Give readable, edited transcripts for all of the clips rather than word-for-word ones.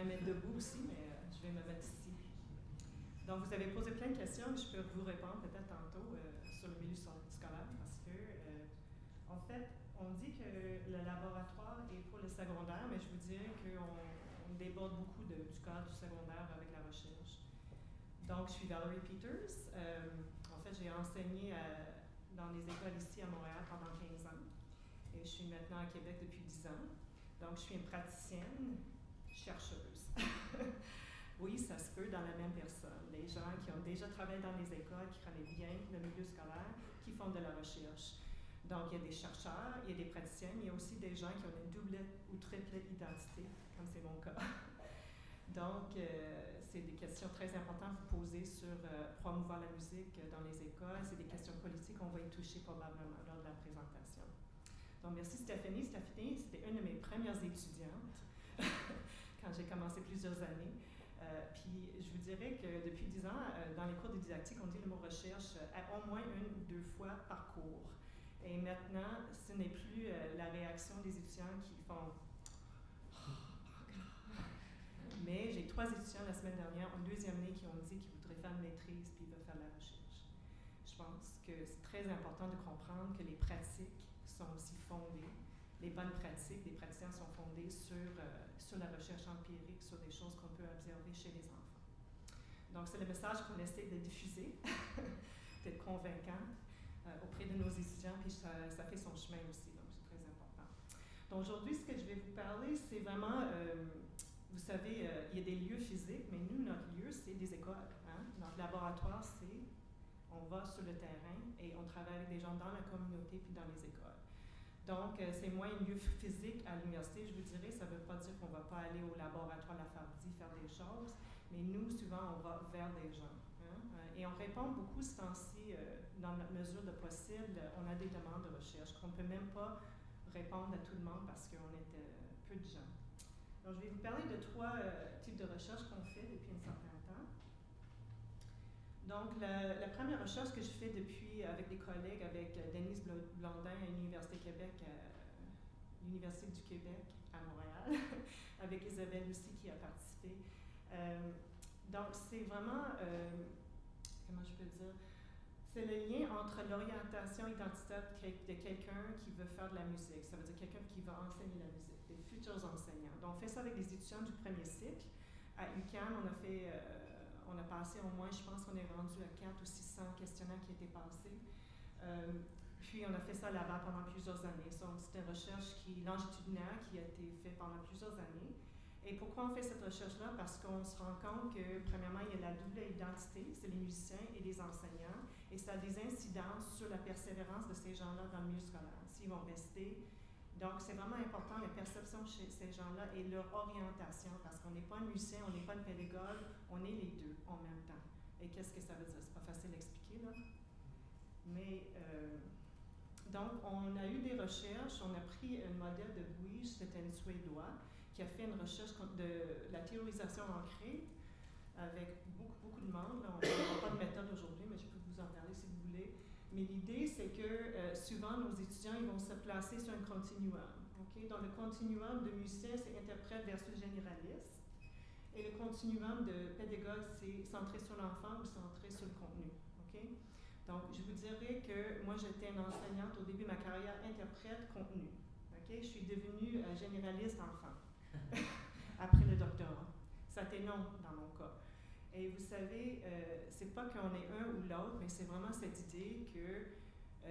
me mettre debout aussi, mais je vais me mettre ici. Donc, vous avez posé plein de questions, je peux vous répondre peut-être tantôt sur le milieu scolaire parce que, en fait, on dit que le laboratoire est pour le secondaire, mais je vous dirais qu'on déborde beaucoup du cadre du secondaire avec la recherche. Donc, je suis Valerie Peters. En fait, j'ai enseigné dans les écoles ici à Montréal pendant 15 ans et je suis maintenant à Québec depuis 10 ans. Donc, je suis une praticienne, chercheuse. Oui, ça se peut dans la même personne. Les gens qui ont déjà travaillé dans les écoles, qui connaissent bien le milieu scolaire, qui font de la recherche. Donc, il y a des chercheurs, il y a des praticiens, mais il y a aussi des gens qui ont une double ou triple identité, comme c'est mon cas. Donc, c'est des questions très importantes à vous poser sur promouvoir la musique dans les écoles. C'est des questions politiques qu'on va y toucher probablement lors de la présentation. Donc, merci Stéphanie. Stéphanie, c'était une de mes premières étudiantes quand j'ai commencé plusieurs années. Puis, je vous dirais que depuis 10 ans, dans les cours de didactique, on dit le mot recherche au moins une ou deux fois par cours. Et maintenant, ce n'est plus la réaction des étudiants qui font mais j'ai 3 étudiants la semaine dernière, en deuxième année, qui ont dit qu'ils voudraient faire une maîtrise puis ils veulent faire de la recherche. Je pense que c'est très important de comprendre que les pratiques sont aussi fondées. Les bonnes pratiques des praticiens sont fondées sur la recherche empirique, sur des choses qu'on peut observer chez les enfants. Donc, c'est le message qu'on essaie de diffuser, d'être convaincant auprès de nos étudiants, puis ça fait son chemin aussi, donc c'est très important. Donc, aujourd'hui, ce que je vais vous parler, c'est vraiment... vous savez, il y a des lieux physiques, mais nous, notre lieu, c'est des écoles. Hein? Notre laboratoire, on va sur le terrain et on travaille avec des gens dans la communauté puis dans les écoles. Donc, c'est moins un lieu physique à l'université, je vous dirais. Ça ne veut pas dire qu'on ne va pas aller au laboratoire La Fardie faire des choses, mais nous, souvent, on va vers des gens. Hein? Et on répond beaucoup ce temps-ci, dans notre mesure de possible, on a des demandes de recherche qu'on ne peut même pas répondre à tout le monde parce qu'on est peu de gens. Donc, je vais vous parler de 3 types de recherches qu'on fait depuis un certain temps. Donc, la première recherche que je fais depuis, avec des collègues, avec Denise Blondin à l'Université Québec, l'Université du Québec à Montréal, avec Isabelle aussi qui a participé. Donc, c'est vraiment, comment je peux dire, c'est le lien entre l'orientation identitaire de quelqu'un qui veut faire de la musique. Ça veut dire quelqu'un qui va enseigner la musique, des futurs enseignants. Donc, on fait ça avec des étudiants du premier cycle. À UQAM, on a passé au moins, je pense qu'on est rendu à 400 ou 600 questionnaires qui étaient passés. Puis, on a fait ça là-bas pendant plusieurs années. Donc, c'est une recherche longitudinale qui a été faite pendant plusieurs années. Et pourquoi on fait cette recherche-là? Parce qu'on se rend compte que, premièrement, il y a la double identité, c'est les musiciens et les enseignants, et ça a des incidences sur la persévérance de ces gens-là dans le milieu scolaire, s'ils vont rester. Donc, c'est vraiment important, la perception chez ces gens-là et leur orientation, parce qu'on n'est pas un musicien, on n'est pas une pédagogue, on est les deux en même temps. Et qu'est-ce que ça veut dire? C'est pas facile à expliquer, là. Mais, donc, on a eu des recherches, on a pris un modèle de Bouygues, c'était un Suédois, qui a fait une recherche de la théorisation ancrée avec beaucoup de membres. On n'a pas de méthode aujourd'hui, mais je peux vous en parler si vous voulez. Mais l'idée, c'est que souvent, nos étudiants ils vont se placer sur un continuum. Okay? Dans le continuum de musiciens, c'est interprète versus généraliste. Et le continuum de pédagogue, c'est centré sur l'enfant ou centré sur le contenu. Okay? Donc, je vous dirais que moi, j'étais une enseignante au début de ma carrière interprète-contenu. Okay? Je suis devenue généraliste enfant. Après le doctorat. Ça a été non dans mon cas. Et vous savez, c'est pas qu'on est un ou l'autre, mais c'est vraiment cette idée que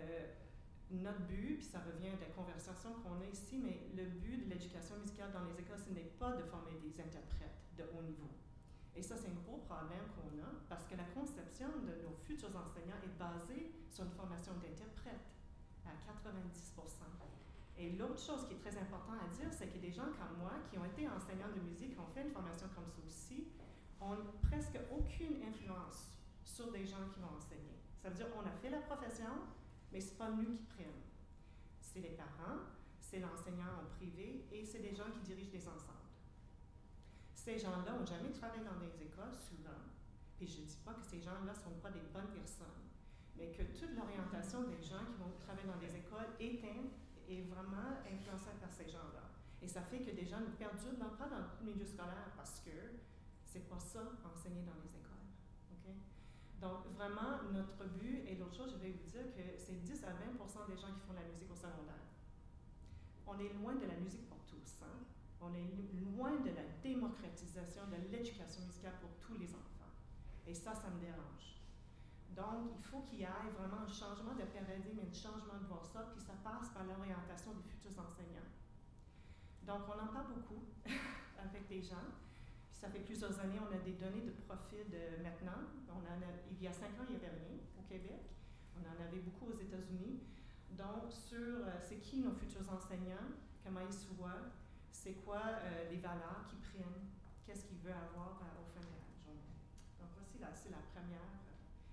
notre but, puis ça revient à la conversation qu'on a ici, mais le but de l'éducation musicale dans les écoles, ce n'est pas de former des interprètes de haut niveau. Et ça, c'est un gros problème qu'on a, parce que la conception de nos futurs enseignants est basée sur une formation d'interprète à 90%. Et l'autre chose qui est très importante à dire, c'est que des gens comme moi, qui ont été enseignants de musique, qui ont fait une formation comme ça aussi, ont presque aucune influence sur des gens qui vont enseigner. Ça veut dire qu'on a fait la profession, mais ce n'est pas nous qui prennent. C'est les parents, c'est l'enseignant en privé et c'est des gens qui dirigent des ensembles. Ces gens-là n'ont jamais travaillé dans des écoles, souvent, puis je ne dis pas que ces gens-là ne sont pas des bonnes personnes, mais que toute l'orientation des gens qui vont travailler dans des écoles est vraiment influencée par ces gens-là. Et ça fait que des gens nous perdurent pas dans le milieu scolaire parce que c'est pas ça enseigné dans les écoles. Okay? Donc, vraiment, notre but, et l'autre chose, je vais vous dire que c'est 10 à 20% des gens qui font la musique au secondaire. On est loin de la musique pour tous. Hein? On est loin de la démocratisation de l'éducation musicale pour tous les enfants. Et ça me dérange. Donc, il faut qu'il y ait vraiment un changement de paradigme, un changement de voir ça, puis ça passe par l'orientation des futurs enseignants. Donc, on en parle beaucoup avec des gens. Puis ça fait plusieurs années, on a des données de profil de maintenant. Il y a 5 ans, il n'y avait rien au Québec. On en avait beaucoup aux États-Unis. Donc, sur c'est qui nos futurs enseignants, comment ils se voient, c'est quoi les valeurs qu'ils prennent, qu'est-ce qu'ils veulent avoir au fin de la journée. Donc, voici c'est la première.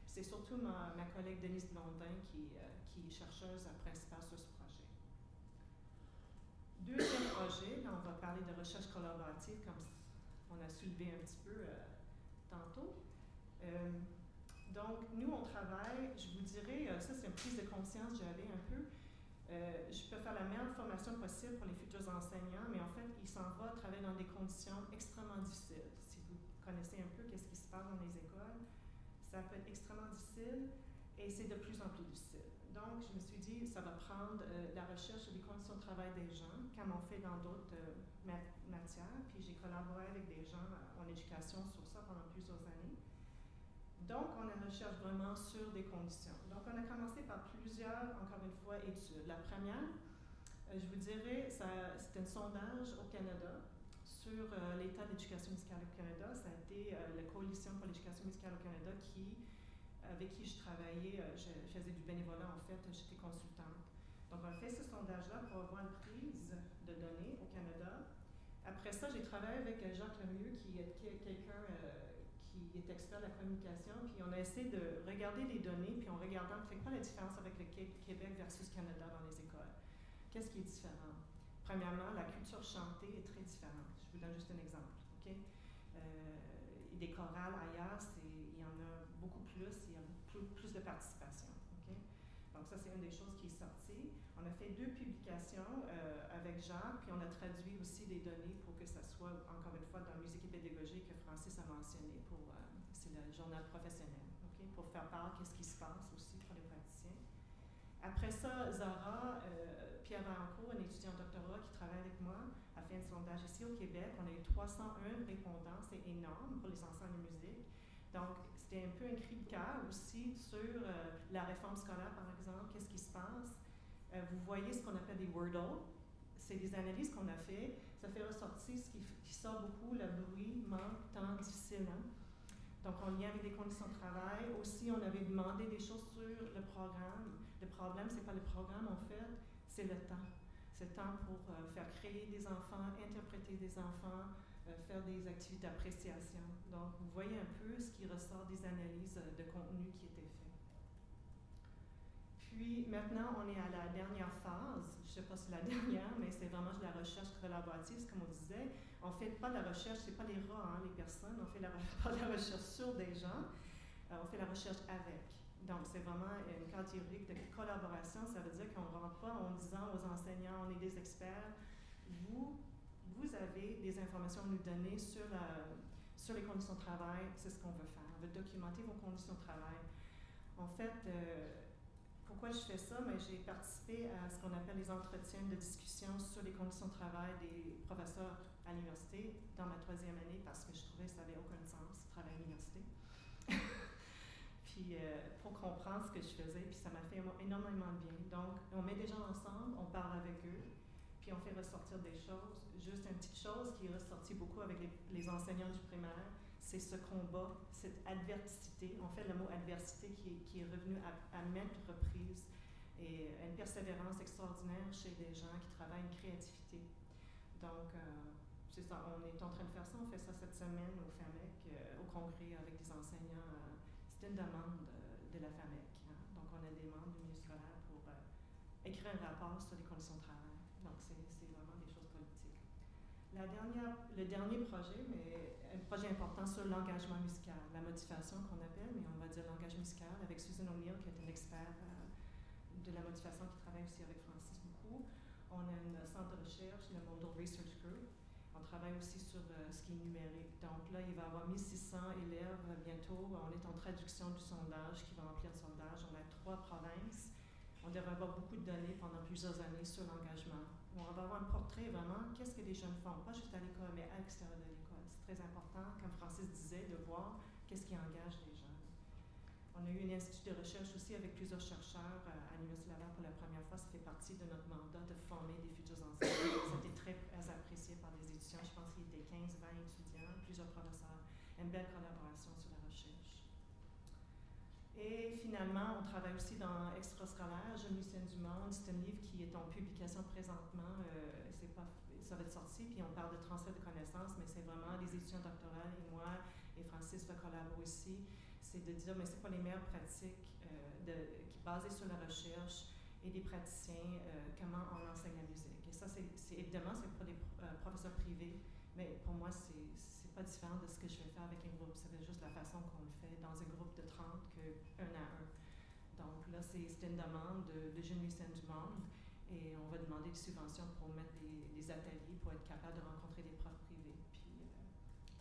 C'est surtout ma collègue Denise Blondin qui est chercheuse principale sur ce projet. Deuxième projet, là on va parler de recherche collaborative, comme on a soulevé un petit peu tantôt. Donc, nous, on travaille, je vous dirais, ça c'est une prise de conscience, j'y allais un peu. Je peux faire la meilleure formation possible pour les futurs enseignants, mais en fait, ils s'en vont travailler dans des conditions extrêmement difficiles. Si vous connaissez un peu qu'est-ce qui se passe dans les écoles, ça peut être extrêmement difficile et c'est de plus en plus difficile. Donc, je me suis dit, ça va prendre la recherche des conditions de travail des gens, comme on fait dans d'autres matières, puis j'ai collaboré avec des gens en éducation sur ça pendant plusieurs années. Donc, on a recherche vraiment sur des conditions. Donc, on a commencé par plusieurs, encore une fois, études. La première, je vous dirais, c'est un sondage au Canada sur l'état de l'éducation musicale au Canada. Ça a été la Coalition pour l'éducation musicale au Canada avec qui je travaillais. Je faisais du bénévolat, en fait, j'étais consultante. Donc, on a fait ce sondage-là pour avoir une prise de données au Canada. Après ça, j'ai travaillé avec Jacques Lemieux, qui est quelqu'un qui est expert de la communication, puis on a essayé de regarder les données, puis en regardant, c'est quoi la différence avec le Québec versus Canada dans les écoles? Qu'est-ce qui est différent? Premièrement, la culture chantée est très différente. Je vous donne juste un exemple. Okay? Des chorales ailleurs, il y en a beaucoup plus, il y a plus de participation. Okay? Donc ça, c'est une des choses qui est sortie. On a fait 2 publications avec Jacques, puis on a traduit aussi les données pour que ça soit, encore une fois, dans Musique et pédagogie que Francis a mentionné. C'est le journal professionnel, okay? Pour faire part qu'est-ce qui se passe aussi pour les praticiens. Après ça, Zara, Pierre Valancourt, un étudiant en doctorat qui travaille avec moi, a fait un sondage ici au Québec. On a eu 301 répondants, c'est énorme pour les enseignants de musique. Donc, c'était un peu un cri de cœur aussi sur la réforme scolaire, par exemple, qu'est-ce qui se passe. Vous voyez ce qu'on appelle des Wordle. C'est des analyses qu'on a fait. Ça fait ressortir ce qui sort beaucoup, le bruit, manque, temps difficile. Hein? Donc, en lien avec les conditions de travail. Aussi, on avait demandé des choses sur le programme. Le problème, c'est pas le programme, en fait, c'est le temps. C'est le temps pour faire créer des enfants, interpréter des enfants, faire des activités d'appréciation. Donc, vous voyez un peu ce qui ressort des analyses de contenu qui étaient faites. Puis, maintenant, on est à la dernière phase. Je ne sais pas si c'est la dernière, mais c'est vraiment de la recherche collaborative, comme on disait. On ne fait pas de la recherche, ce n'est pas les rats, hein, les personnes. On fait pas de la recherche sur des gens. On fait la recherche avec. Donc, c'est vraiment une cadre théorique de collaboration. Ça veut dire qu'on ne rentre pas en disant aux enseignants, on est des experts. Vous avez des informations à nous donner sur les conditions de travail. C'est ce qu'on veut faire. On veut documenter vos conditions de travail. En fait, pourquoi je fais ça? Mais j'ai participé à ce qu'on appelle les entretiens de discussion sur les conditions de travail des professeurs à l'université dans ma 3e année parce que je trouvais que ça n'avait aucun sens, travailler à l'université. Puis pour comprendre ce que je faisais, puis ça m'a fait énormément de bien. Donc, on met des gens ensemble, on parle avec eux, puis on fait ressortir des choses. Juste une petite chose qui est ressortie beaucoup avec les enseignants du primaire, c'est ce combat, cette adversité. En fait, le mot adversité qui est revenu à maintes reprises, et une persévérance extraordinaire chez des gens qui travaillent une créativité. Donc, c'est ça, on est en train de faire ça. On fait ça cette semaine au FAMEC, au congrès avec des enseignants. C'est une demande de la FAMEC. Hein? Donc, on a des membres du milieu scolaire pour écrire un rapport sur les conditions de travail. Donc, c'est vraiment des choses politiques. Le dernier projet, mais un projet important sur l'engagement musical, la motivation qu'on appelle, mais on va dire langage musical, avec Susan O'Neill, qui est une experte de la motivation qui travaille aussi avec Francis beaucoup. On a un centre de recherche, le Model Research Group. On travaille aussi sur ce qui est numérique. Donc là, il va y avoir 1600 élèves bientôt. On est en traduction du sondage qui va remplir le sondage. On a 3 provinces. On devrait avoir beaucoup de données pendant plusieurs années sur l'engagement. On va avoir un portrait vraiment, qu'est-ce que les jeunes font, pas juste à l'école, mais à l'extérieur de l'école. C'est très important, comme Francis disait, de voir qu'est-ce qui engage les jeunes. On a eu un institut de recherche aussi avec plusieurs chercheurs à l'Université Laval pour la première fois. Ça fait partie de notre mandat de former des futurs enseignants. C'était très apprécié par les étudiants. Je pense qu'il y était 15-20 étudiants, plusieurs professeurs. Une belle collaboration sur la recherche. Et finalement, on travaille aussi dans extrascolaire, Jeunes lycéens du monde. C'est un livre qui est en publication présentement. Ça va être sorti, puis on parle de transfert de connaissances, mais c'est vraiment les étudiants doctorales et moi, et Francis va collaborer aussi. C'est de dire, mais c'est quoi les meilleures pratiques basées sur la recherche et des praticiens, comment on enseigne la musique. Et ça, évidemment, c'est pour les professeurs privés, mais pour moi, c'est pas différent de ce que je vais faire avec un groupe. C'est juste la façon qu'on le fait dans un groupe de 30 qu'un à un. Donc là, c'est une demande de Jeunes lycéens du monde et on va demander des subventions pour mettre des ateliers pour être capable de rencontrer des profs privés puis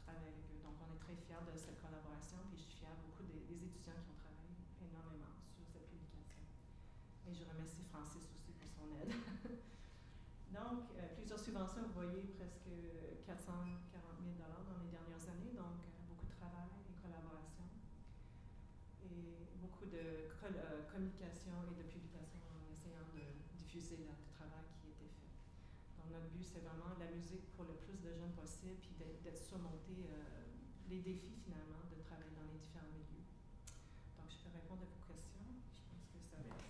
travailler avec eux. Donc on est très fiers de cette collaboration puis je suis fière beaucoup des étudiants qui ont travaillé énormément sur cette publication. Et je remercie Francis aussi pour son aide. Donc, plusieurs subventions, vous voyez, presque 440 000 $ dans les dernières années, donc beaucoup de travail et collaboration. Et beaucoup de communication et de publication en essayant de diffuser le travail qui était fait. Donc, notre but, c'est vraiment la musique pour le plus de jeunes possible, puis d'être surmonter les défis, finalement, de travailler dans les différents milieux. Donc, je peux répondre à vos questions. Je pense que ça va être...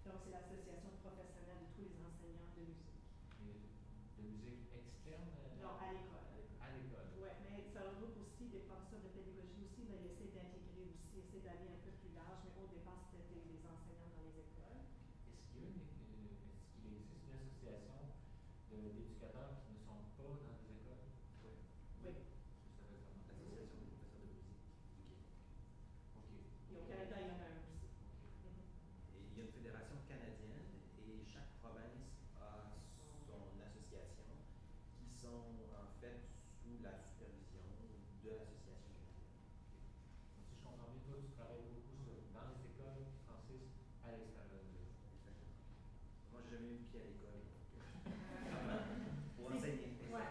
Donc, c'est l'association professionnelle de tous les enseignants de musique. De musique externe? Non, à l'école. À l'école. Oui, mais ça regroupe aussi des professeurs de pédagogie aussi. Là, ils essaient d'intégrer aussi, essaient d'aller un peu plus large, mais au départ, c'était les enseignants dans les écoles. Est-ce qu'il existe une association d'éducateurs qui ne sont pas dans les écoles? Oui. Oui. Ça s'appelle comment? L'association des professeurs de musique du Québec. OK. Et au Canada, il y en a un aussi. Et il y a une fédération canadienne et chaque province a son association qui sont en fait sous la supervision de l'association canadienne. Donc, si je comprends bien, toi, tu travailles beaucoup dans les écoles, Francis, à l'extérieur de l'école. Exactement. Moi, j'ai jamais eu de pied à l'école. Pour enseigner. Ouais.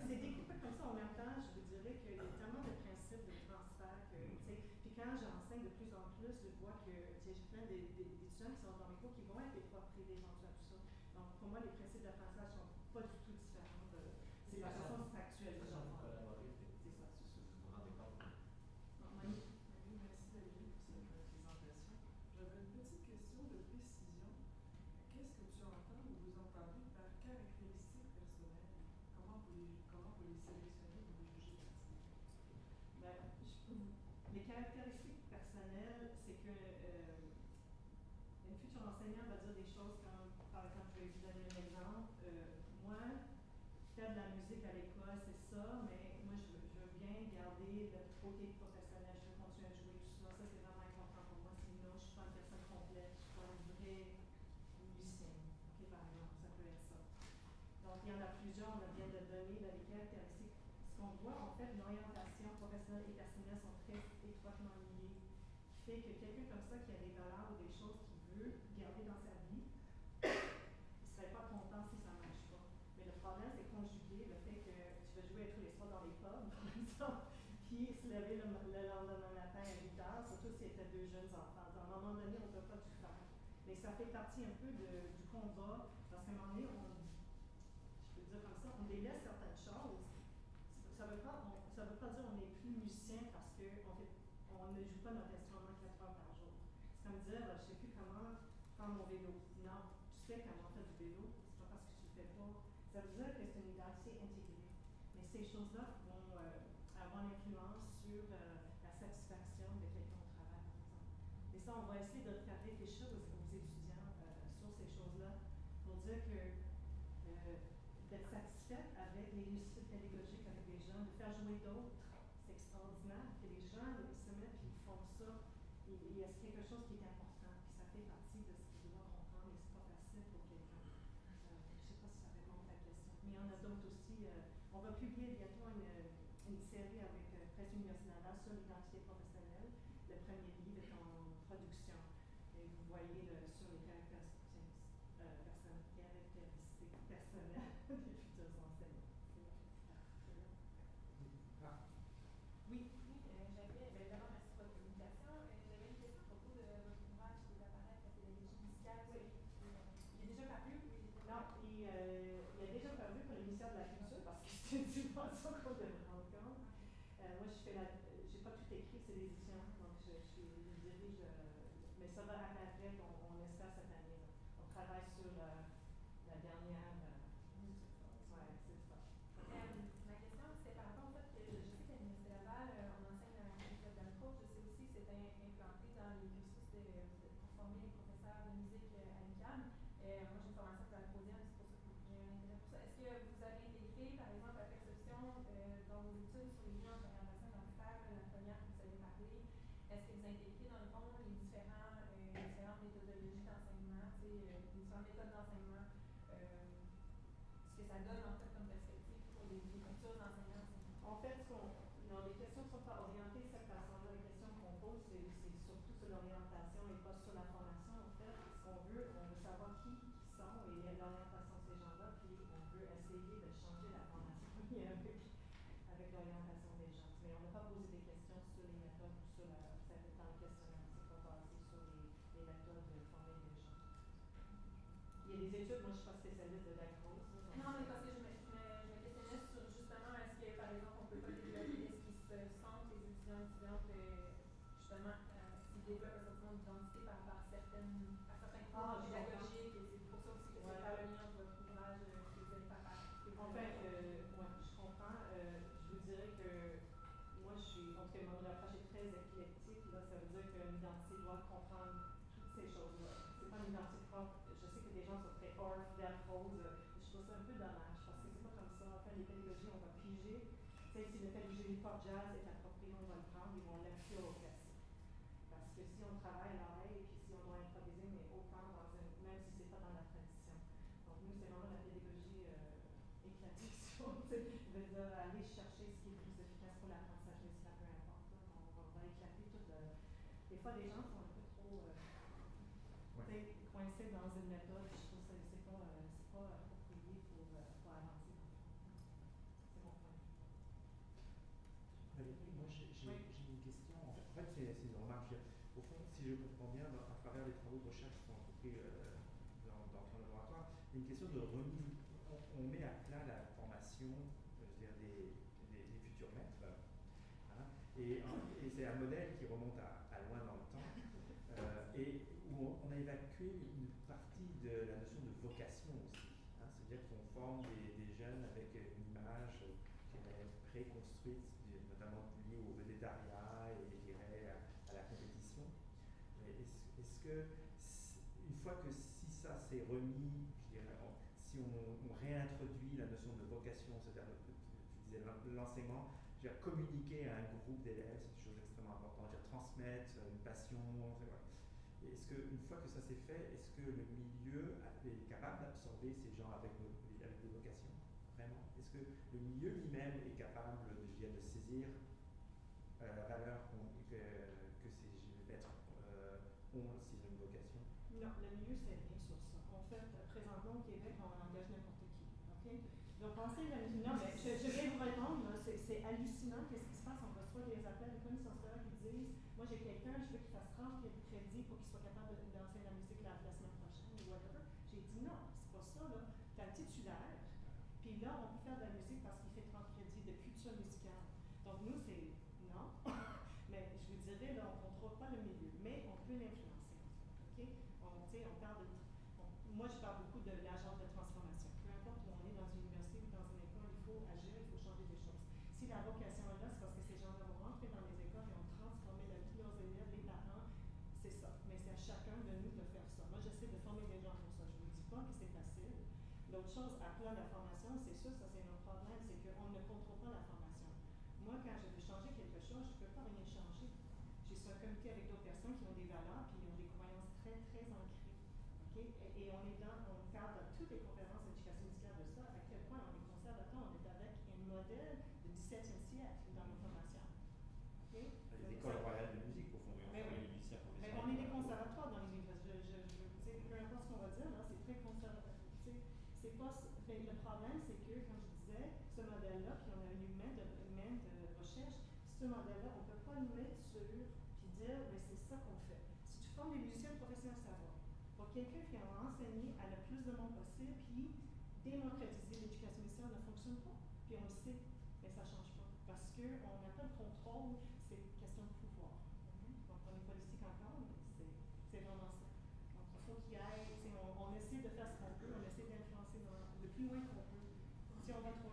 C'est découpé comme ça en même temps. Je vous dirais qu'il y a tellement de principes de transfert que, tu sais, puis quand j'enseigne de plus en plus, je vois que, tu sais, j'ai plein d'étudiants qui sont dans mes cours qui vont être des profs privés, éventuellement, tout ça. Donc, pour moi, les principes d'apprentissage sont pas du tout différents. C'est la façon factuelle que j'en parle. C'est ça, c'est sûr. Vous vous rendez compte? Manu? Merci Valérie pour cette présentation. J'avais une petite question de précision. Qu'est-ce que tu entends ou vous entendez par caractéristiques personnelles? Comment vous les sélectionnez ou les jugez pertinentes? Ben, les caractéristiques personnelles, c'est que une future enseignante va dire des choses comme, par exemple, je vais vous donner un exemple. Moi, faire de la musique à l'école, c'est ça, mais moi, je veux bien garder le côté professionnel. Je veux continuer à jouer, tout ça. Ça, c'est vraiment important pour moi. Sinon, je ne suis pas une personne complète. Je ne suis pas une vraie musicienne. Okay, par exemple, ça peut être ça. Donc, il y en a plusieurs. On vient de donner là, les caractéristiques. Ce qu'on voit, en fait, l'orientation professionnelle et personnelle sont très étroitement liées. Qui fait que quelqu'un comme ça, qui a des valeurs ou des choses qu'il veut garder dans sa vie, il ne serait pas content si ça ne marche pas. Mais le pub, par exemple, puis se lever le lendemain matin à 8 heures, surtout s'il était 2 jeunes enfants. À un moment donné, on ne peut pas tout faire. Mais ça fait partie un peu du combat, parce qu'à un moment donné, je peux dire comme ça, on délaisse certaines choses. Ça veut pas dire qu'on n'est plus musicien parce qu'on ne joue pas notre instrument 4 heures par jour. C'est comme dire, je ne sais plus comment faire mon vélo. Non, tu sais comment faire du vélo, c'est pas parce que tu ne le fais pas. Ça veut dire que c'est une identité intégrée. Mais ces choses-là vont avoir une influence sur la satisfaction de quelqu'un au travail, par exemple. Et ça, on va essayer de faire réfléchir aux étudiants sur ces choses-là pour dire que d'être satisfaite avec les réussites pédagogiques avec les jeunes, de faire jouer d'autres, c'est extraordinaire. Que les jeunes ils se mettent et ils font ça. Il y a quelque chose qui est important, puis ça fait partie de ce qu'ils doivent comprendre, et c'est pas facile pour quelqu'un. Je ne sais pas si ça répond à ta question. Mais il y en a d'autres aussi. On va publier bientôt une série avec Presse Universitaire sur l'identité professionnelle. Le premier livre est en production. Et vous voyez sur les caractéristiques personnelles des futurs enseignants. Oui. D'abord, merci pour votre communication. J'avais une question à propos de votre ouvrage qui va apparaître, la pédagogie musicale. Oui. Il est déjà paru? Non, il a déjà paru pour le ministère de la Culture parce que c'est une subvention qu'on devrait rendre compte. Moi, j'ai pas tout écrit, c'est l'édition, donc je dirige, mais ça va apparaître, on espère cette année. Là. On travaille sur la dernière. C'est ça. Ma question, c'était par rapport au fait que je sais qu'à l'Université Laval, on enseigne la méthode d'Ancourt. Je sais aussi que c'est implanté dans les cursus pour former les professeurs de musique à l'UQAM. Moi, j'ai une formation pour l'accordion, c'est pour ça que j'ai un intérêt pour ça. Est-ce que vous avez intégré, par exemple, la perception dans vos études sur les liens entre orientation et l'enfer, la première que vous avez parlé? Est-ce que vous intégrez, dans le fond, les différentes méthodologies d'enseignement, les différentes méthodes d'enseignement, ce que ça donne, en fait, comme perspective pour les futurs enseignants? En fait, les questions ne sont pas orientées de cette façon-là. Les questions qu'on pose, c'est surtout sur l'orientation et pas sur la formation. En fait, ce qu'on veut, on veut savoir qui sont et l'orientation de ces gens-là, puis on veut essayer de changer la formation avec l'orientation des gens. Mais on n'a pas posé des questions sur les méthodes ou sur dans le questionnaire. C'est pas basé sur les méthodes de former les gens. Il y a des études, moi je ne suis pas spécialiste de Lacrosse. Non, mais parce que je me questionnais sur justement, est-ce que par exemple on peut pas développer, est-ce qu'ils se sentent, les étudiants et étudiantes, justement, s'ils développent un sentiment d'identité par rapport à certains cours pédagogiques, et c'est pour ça aussi que c'est faire le lien entre votre ouvrage que vous allez faire par. En fait, je comprends. Je vous dirais que moi, en tout cas, mon approche est très éclectique. Là, ça veut dire qu'une identité doit comprendre toutes ces choses-là. C'est pas une identité propre. Je sais que des gens sont très orph, rose. Je trouve ça un peu dommage parce que c'est pas comme ça. En fait, les pédagogies, on va piger. Tu sais, si le pédagogie pop jazz est approprié, on va le prendre, ils vont l'appliquer au classique. Parce que si on travaille à l'oreille, puis si on doit improviser, mais autant même si c'est pas dans la tradition. Donc nous, c'est vraiment la pédagogie éclatée, si on veut dire, aller chercher ce qui est le plus efficace pour l'apprentissage, mais ça peu importe. On va éclater tout. Des fois, les gens sont un peu trop coincés dans une méthode. Je trouve que c'est pas approprié pour avancer. C'est mon point. Valérie, moi j'ai une question. En fait, c'est une remarque. Au fond, si je comprends bien, à travers les travaux de recherche qui sont entrepris dans ton laboratoire, il y a une question de remise. On met à plat la formation des futurs maîtres. Hein, et c'est un modèle qui remonte à loin dans le temps et où on a évacué une partie de la notion de vocation aussi. Hein, c'est-à-dire qu'on forme des jeunes avec une image qui est préconstruite, notamment liée au védétariat et je dirais à la compétition. Mais est-ce que, une fois que si ça s'est remis, je dirais, si on réintroduit la notion de vocation, c'est-à-dire, tu disais l'enseignement, je veux dire, communiquer à un groupe d'élèves, c'est une chose extrêmement importante, je veux dire, transmettre une passion, est-ce qu'une fois que ça s'est fait, est-ce que le milieu est capable d'absorber ces gens avec des vocations? Vraiment? Est-ce que le milieu lui-même est capable de saisir la valeur que ces maîtres ont s'ils ont une vocation? Non, le milieu, c'est rien sur ça. En fait, présentement au Québec, on engage n'importe qui. OK? Donc, pensez non, mais je vais vous répondre, là, c'est c'est hallucinant qu'est-ce qui se passe. On reçoit des appels de commissions scolaires qui disent moi j'ai quelqu'un, je veux qu'il fasse 30 crédits pour qu'il soit capable d'enseigner la musique la semaine prochaine ou whatever. J'ai dit non, c'est pas ça, là. Tu as le titulaire, puis là, on peut faire de la musique parce qu'il fait 30 crédits de culture musicale. Donc nous, c'est non. Mais je vous dirais, là, on ne contrôle pas le milieu, mais on peut l'influencer. OK? On parle moi, je parle beaucoup de l'agence de transformation. Peu importe où on est dans une université ou dans une école, il faut agir, il faut changer des choses. Si la vocation est là, c'est parce que ces gens-là vont rentrer dans les écoles et ont transformé la vie de leurs élèves, les parents, c'est ça. Mais c'est à chacun de nous de faire ça. Moi, j'essaie de former des gens pour ça. Je ne vous dis pas que c'est facile. L'autre chose, à plat la formation, c'est sûr, ça c'est notre problème, c'est qu'on ne contrôle pas la formation. Moi, quand je veux changer quelque chose, je ne peux pas rien changer. J'ai sur un comité avec d'autres personnes qui ont des valeurs puis qui ont des croyances très, très ancrées. Okay? Et on parle dans toutes les conférences d'éducation musicale de ça, à quel point on est conservateur, on est avec un modèle du 17e siècle dans nos formations. Okay? Les écoles royales de musique, au fond, mais oui. Les musiciens professionnels. Mais on est des conservatoires dans les universités. Peu importe ce qu'on va dire, là, c'est très conservateur. C'est pas, le problème, c'est que, comme je disais, ce modèle-là, puis on a eu maintes de recherches, ce modèle-là, on ne peut pas le mettre sur puis dire, mais c'est ça qu'on fait. Si tu formes des musiciens professionnels, ça va. Pour quelqu'un qui a enseigné à le plus de monde possible, puis démocratiser l'éducation musicale ne fonctionne pas. Puis on le sait, mais ça ne change pas. Parce qu'on n'a pas de contrôle, c'est une question de pouvoir. Donc on est politique encore, mais c'est vraiment ça. Donc il faut qu'il y ait, on essaie de faire ce qu'on peut, on essaie d'influencer le plus loin qu'on peut. Si on va trop